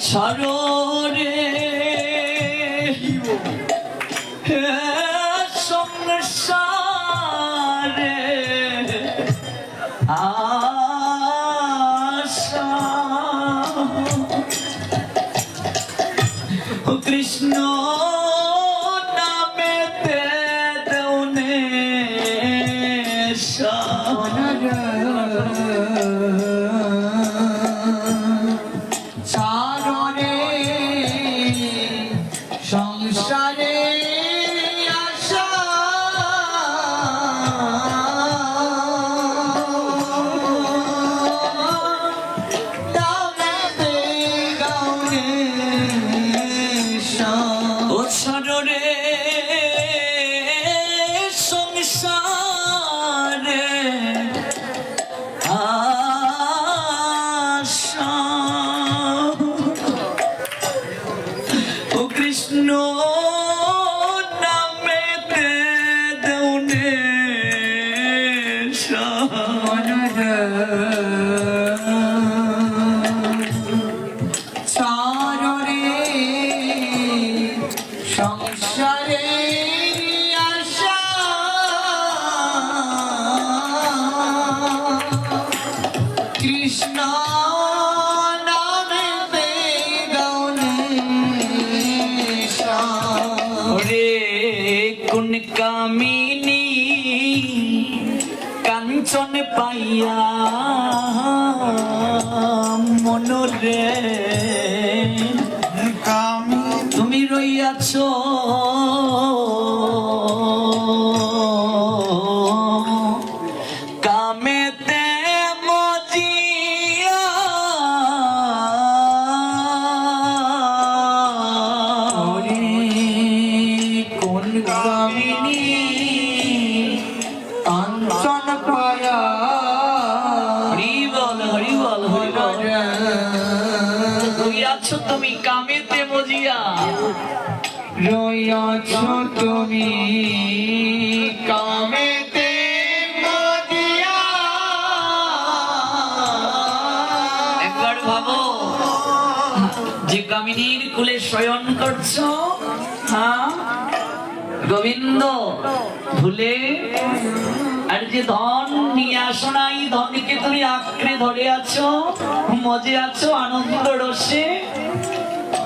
সাররে সংসারে আশা কৃষ্ণ নামেতে দেউনে সংসারে আশা দামেতে গাউনে ও সাররে সংসারে আশা ও কৃষ্ণ নামেতে দেউনে সাররে সংসারে আশা কৃষ্ণ নামে গাউনে রে কোন কামিনী কাঞ্চন পাইয়া মনরে তুমি রইয়াছ কামেতে মজিয়া কোন কামিনী কাঞ্চন পায়া হরি বল হরি বল হরি বল রইয়াছ তুমি কামেতে মজিয়া রইয়াছ তুমি কামেতে মজিয়া একবার ভাবো যে কামিনীর কুলে শয়ন করছো হ্যাঁ গোবিন্দ ভুলে আর যে ধন নিয়ে আসো নাই ধনকে তুমি আঁকড়ে ধরে আছো মজে আছো আনন্দ রসে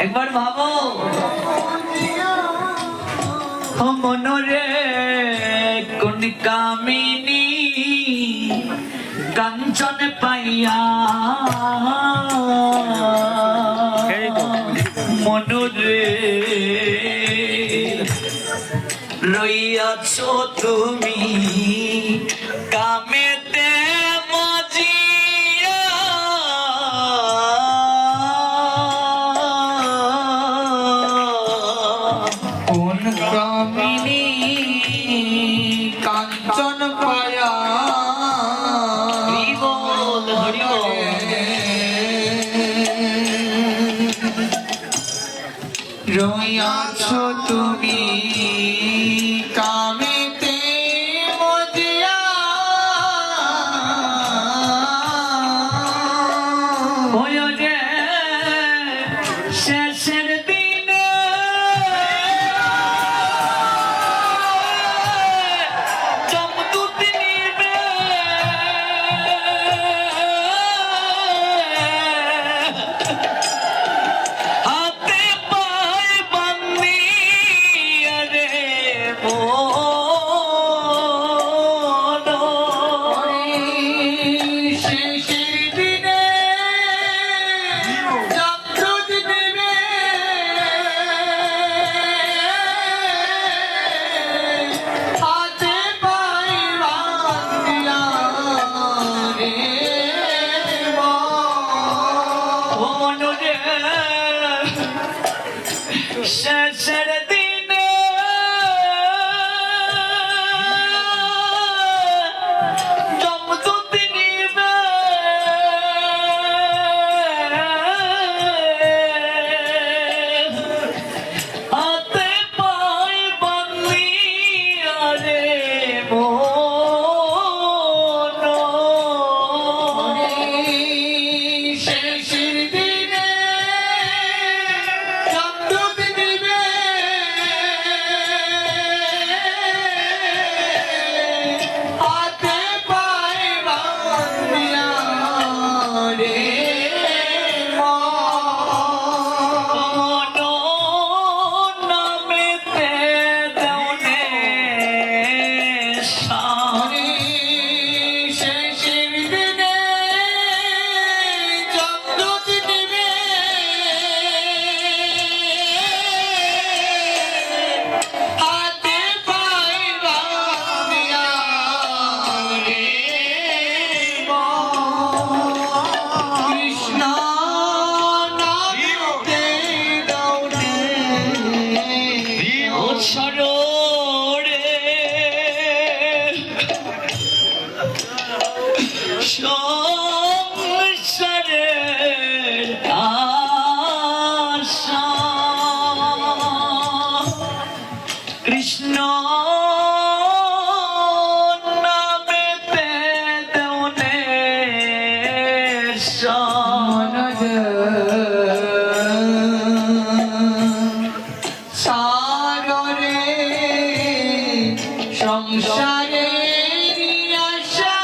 একবার ভাবো মনরে কোন কামিনী কাঞ্চন পাইয়া মনরে রইয়াছ তুমি কামেতে মজিয়া কোন কামিনী কাঞ্চন পায়া হরি বল হরি বল রইয়াছ তুমি কামেতে মজিয়া ওরে শেষের দিনে যমদূত নিবে হাতে পায়ে বান্ধিয়া রে শেষের দিনে যমদূত নিবে হাতে পায়ে বান্ধিয়া রে মন শেষের দিনে যমদূত নিবে হাতে পায়ে বাঁধিয়া রে নামেতে দেওনে সারে শেষের দিনে যমদূত নিবে হাতে পায়ে বাঁধিয়া রে কৃষ্ণ নামে দৌড়ে ও সরোরে সংসারের আশা কৃষ্ণ নামেতে দেওনে সাগরে সংসারে আশা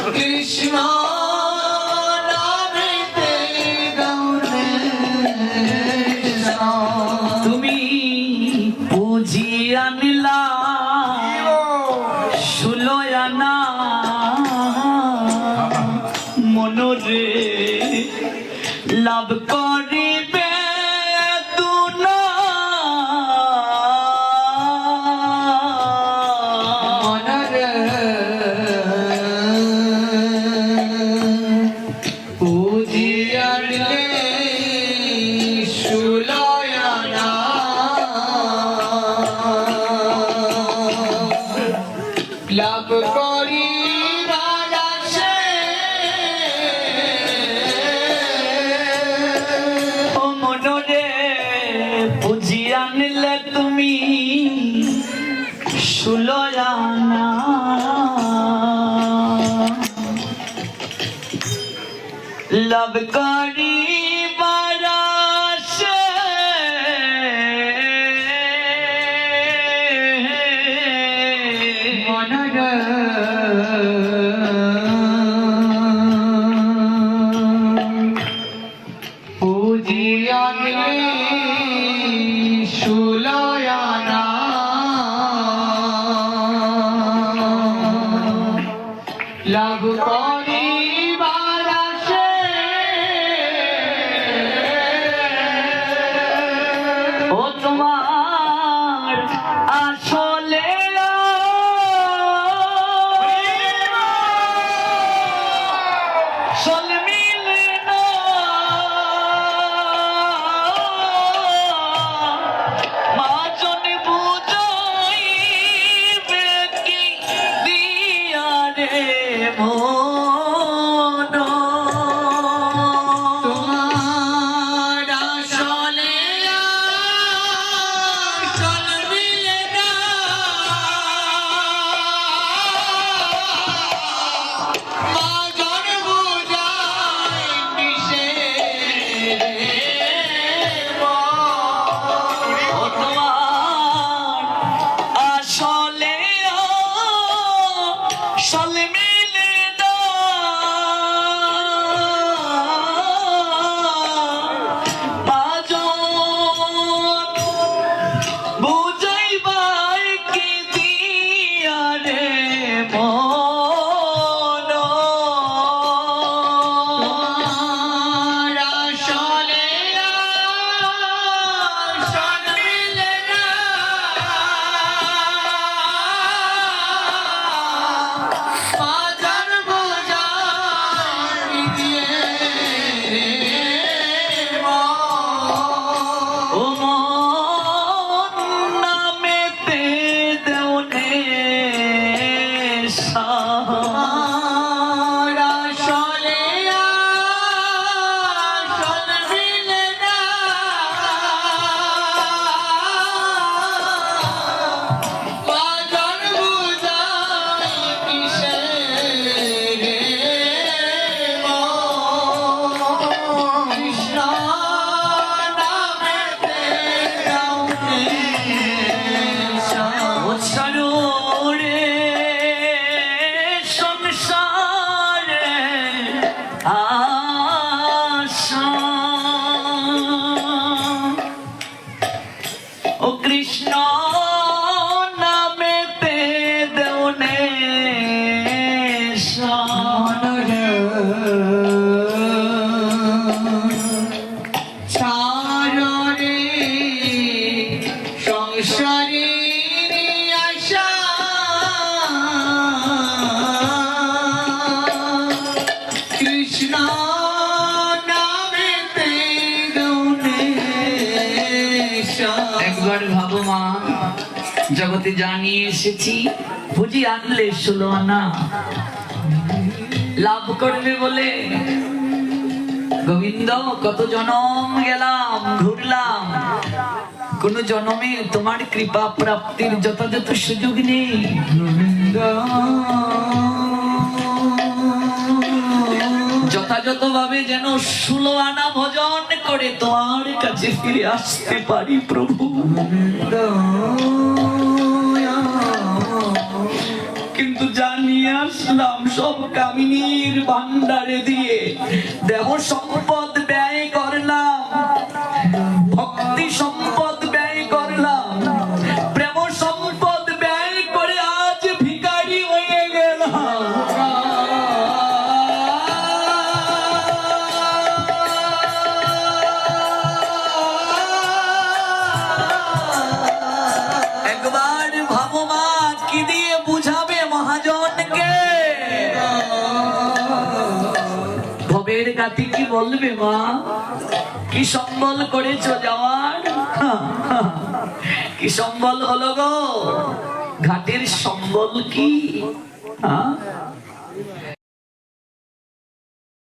কৃষ্ণ নামেতে দৌড়ে তুমি পুজি আনলা সুলয়ানা মনরে লাভ করিবে তুনা মনরে পুজিয়ালে সুলয়ানা লাভ করিবার আশে ও মনরে পুজি আনলে তুমি সুলয়ানা লাভ করিবার আশে মনরে পুজিয়ালে সুলয়ানা লাভ করিবার আশে ও তোমার আসলে আসল মিলে না ছাড়রে সংসারে আশা কৃষ্ণ নামেতে গৌনেশা। একবার ভাবো মা, জগতে জানিয়ে এসেছি বুঝি আনলে 16 আনা লাভ করবে বলে। গোবিন্দ কত জনম গেলাম ঘুরলাম, কোন জনমে তোমার কৃপা প্রাপ্তির যথাযথ সুযোগ নেই। যথাযথ ভাবে যেন 16 আনা ভজন করে তোমার কাছে ফিরে আসতে পারি প্রভু। কিন্তু জানিয়ে আসলাম সব কামিনীর ভান্ডারে দিয়ে দেহ সম্পদ ব্যয় করলাম, ভক্তি সম্পদ ব্যয় করলাম, প্রেম সম্পদ ব্যয় করে আজ ভিখারি হয়ে গেলাম। একবার ভাবো মা, কি দিয়ে বুঝাবে মহাজনকে? ভবের গাতি কি বলবে মা? কি সম্বল করেছো যাওয়ার? কি সম্বল হলো গো? ঘাটের সম্বল কি?